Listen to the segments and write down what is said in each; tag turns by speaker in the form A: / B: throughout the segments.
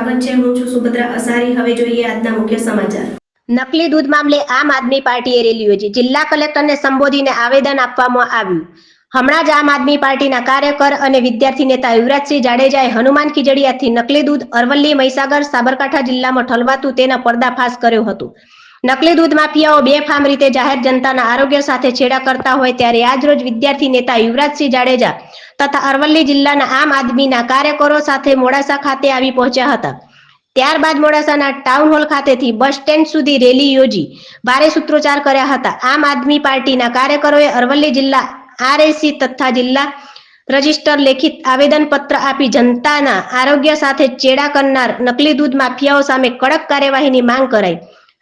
A: સ્વાગત છે। હું છું સુભદ્રા અસારી। હવે જોઈએ આજના મુખ્ય સમાચાર।
B: નકલી દૂધ મામલે આમ આદમી પાર્ટીએ રેલી યોજી જિલ્લા કલેક્ટરને સંબોધીને આવેદન આપવામાં આવ્યું। હમણાં જ આમ આદમી પાર્ટીના કાર્યકર અને વિદ્યાર્થી નેતા યુવરાજસિંહ જાડેજાએ હનુમાન ખીજડીયાથી નકલી દૂધ અરવલ્લી, મહીસાગર, સાબરકાંઠા જિલ્લામાં ઠલવાતું તેના પર્દાફાશ કર્યો હતો। નકલી દૂધ માફિયાઓ બેફામ રીતે જાહેર જનતાના આરોગ્ય સાથે છેડા કરતા હોય ત્યારે આજરોજ વિદ્યાર્થી નેતા યુવરાજસિંહ જાડેજા તથા અરવલ્લી જિલ્લાના આમ આદમીના કાર્યકરો સાથે મોડાસા ખાતે આવી પહોંચ્યા હતા। ત્યારબાદ મોડાસાના ટાઉન હોલ ખાતેથી બસ સ્ટેન્ડ સુધી રેલી યોજી ભારે સૂત્રોચ્ચાર કર્યા હતા। આમ આદમી પાર્ટીના કાર્યકરોએ અરવલ્લી જિલ્લા આરએસી તથા જિલ્લા રજિસ્ટર લેખિત આવેદનપત્ર આપી જનતાના આરોગ્ય સાથે ચેડા કરનાર નકલી દૂધ માફિયાઓ સામે કડક કાર્યવાહીની માંગ કરાઈ।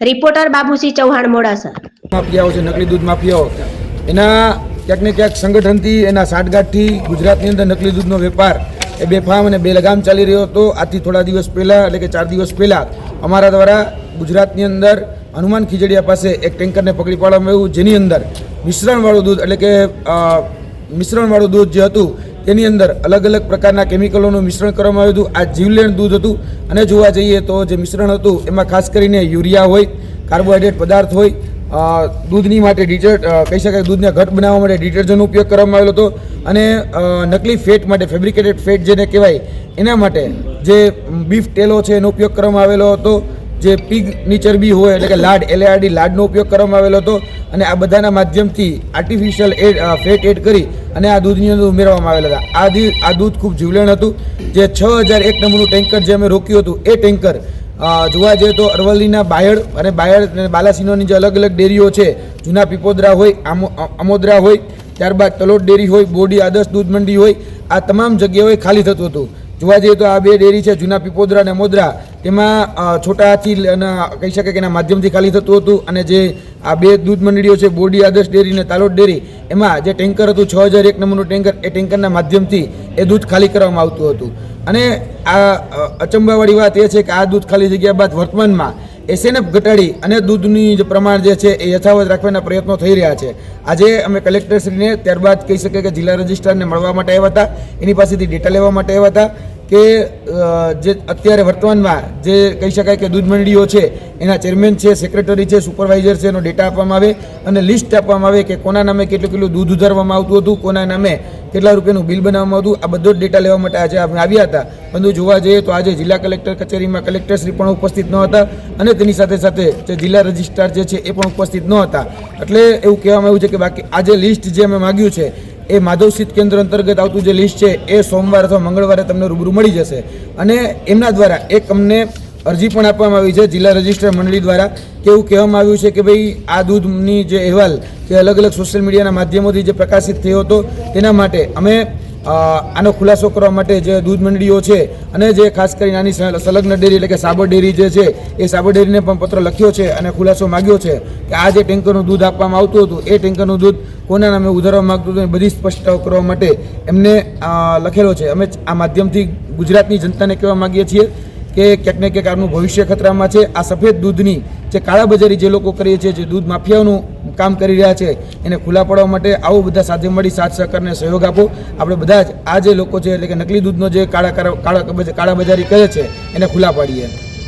B: રિપોર્ટર બાબુસિંહ ચૌહાણ, મોડાસા।
C: માફિયાઓ છે, નકલી દૂધ માફિયાઓ, એના ક્યાંક ને ક્યાંક સંગઠનથી, એના સાંઠગાંઠથી ગુજરાતની અંદર નકલી દૂધનો વેપાર એ બેફામ અને બેલગામ ચાલી રહ્યો હતો। આથી થોડા દિવસ પહેલાં, એટલે કે 4 દિવસ પહેલાં અમારા દ્વારા ગુજરાતની અંદર હનુમાન ખીજડીયા પાસે એક ટેન્કરને પકડી પાડવામાં આવ્યું, જેની અંદર મિશ્રણવાળું દૂધ, એટલે કે મિશ્રણવાળું દૂધ જે હતું તેની અંદર અલગ અલગ પ્રકારના કેમિકલોનું મિશ્રણ કરવામાં આવ્યું હતું। આ જીવલેણ દૂધ હતું અને જોવા જઈએ તો જે મિશ્રણ હતું એમાં ખાસ કરીને યુરિયા હોય, કાર્બોહાઈડ્રેટ પદાર્થ હોય, દૂધની માટે કહી શકાય દૂધને ઘટ બનાવવા માટે ડિટર્જન્ટનો ઉપયોગ કરવામાં આવેલો હતો અને નકલી ફેટ માટે, ફેબ્રિકેટેડ ફેટ જેને કહેવાય એના માટે જે બીફ ટેલો છે એનો ઉપયોગ કરવામાં આવેલો હતો। જે પીગની ચરબી હોય, એટલે કે લાડ, LARD લાડનો ઉપયોગ કરવામાં આવેલો હતો અને આ બધાના માધ્યમથી આર્ટિફિશિયલ ફેટ એડ કરી અને આ દૂધની અંદર ઉમેરવામાં આવેલા હતા। આ દૂધ ખૂબ જીવલેણ હતું। જે 6001 નંબરનું ટેન્કર જે અમે રોક્યું હતું એ ટેન્કર જોવા જઈએ તો અરવલ્લીના બાયડ અને બાલાસિનોની જે અલગ અલગ ડેરીઓ છે, જૂના પીપોદરા હોય, અમોદરા હોય, ત્યારબાદ તલોદ ડેરી હોય, બોડી આદર્શ દૂધ મંડી હોય, આ તમામ જગ્યાઓએ ખાલી થતું હતું। જોવા જઈએ તો આ 2 ડેરી છે, જૂના પીપોદરા અને અમોદરા, તેમાં છોટા હાથી કહી શકાય કે એના માધ્યમથી ખાલી થતું હતું અને જે આ 2 દૂધ મંડળીઓ છે, બોડી આદર્શ ડેરી અને તાલોદ ડેરી, એમાં જે ટેન્કર હતું 6001 નંબરનું ટેન્કર, એ ટેન્કરના માધ્યમથી એ દૂધ ખાલી કરવામાં આવતું હતું। અને આ અચંબાવાળી વાત એ છે કે આ દૂધ ખાલી જગ્યા બાદ વર્તમાનમાં SNF ઘટાડી અને દૂધની જે પ્રમાણ જે છે એ યથાવત રાખવાના પ્રયત્નો થઈ રહ્યા છે। આજે અમે કલેક્ટરશ્રીને, ત્યારબાદ કહી શકાય કે જિલ્લા રજિસ્ટ્રારને મળવા માટે આવ્યા હતા, એની પાસેથી ડેટા લેવા માટે આવ્યા હતા કે જે અત્યારે વર્તમાનમાં જે કહી શકાય કે દૂધ મંડળીઓ છે એના ચેરમેન છે, સેક્રેટરી છે, સુપરવાઇઝર છે, એનો ડેટા આપવામાં આવે અને લિસ્ટ આપવામાં આવે કે કોના નામે કેટલું દૂધ ઉધારવામાં આવતું હતું, કોના નામે કેટલા રૂપિયાનું બિલ બનાવવામાં આવતું। આ બધો જ ડેટા લેવા માટે આજે અમે આવ્યા હતા। પરંતુ જોવા જઈએ તો આજે જિલ્લા કલેક્ટર કચેરીમાં કલેક્ટરશ્રી પણ ઉપસ્થિત ન હતા અને તેની સાથે સાથે જે જિલ્લા રજિસ્ટ્રાર જે છે એ પણ ઉપસ્થિત ન હતા। એટલે એવું કહેવામાં આવ્યું છે કે બાકી આજે લિસ્ટ જે અમે માગ્યું છે એ માધવ શીત કેન્દ્ર અંતર્ગત આવતું જે લિસ્ટ છે એ સોમવાર અથવા મંગળવારે તમને રૂબરૂ મળી જશે અને એમના દ્વારા એક અમને અરજી પણ આપવામાં આવી છે જિલ્લા રજિસ્ટ્રાર મંડળી દ્વારા કે એવું કહેવામાં આવ્યું છે કે ભાઈ આ દૂધની જે અહેવાલ જે અલગ અલગ સોશિયલ મીડિયાના માધ્યમોથી જે પ્રકાશિત થયો હતો તેના માટે અમે આનો ખુલાસો કરવા માટે જે દૂધ મંડળીઓ છે અને જે ખાસ કરીને આની સંલગ્ન ડેરી, એટલે કે સાબર ડેરી જે છે એ સાબર ડેરીને પણ પત્ર લખ્યો છે અને ખુલાસો માગ્યો છે કે આ જે ટેન્કરનું દૂધ આપવામાં આવતું હતું એ ટેન્કરનું દૂધ કોના નામે ઉધારવા માગતું હતું એ બધી સ્પષ્ટતાઓ કરવા માટે એમને લખેલો છે। અમે આ માધ્યમથી ગુજરાતની જનતાને કહેવા માગીએ છીએ કે ક્યાંક ને ક્યાંક આનું ભવિષ્ય ખતરામાં છે। આ સફેદ દૂધની જે કાળાબજારી જે લોકો કરીએ છીએ, જે દૂધ માફિયાઓનું કામ કરી રહ્યા છે, એને ખુલ્લા પાડવા માટે આવો બધા સાથે મળી સાથ સહકારને સહયોગ આપો। આપણે બધા જ આ જે લોકો છે, એટલે કે નકલી દૂધનો જે કાળાબજારી કરે છે એને ખુલ્લા પાડીએ।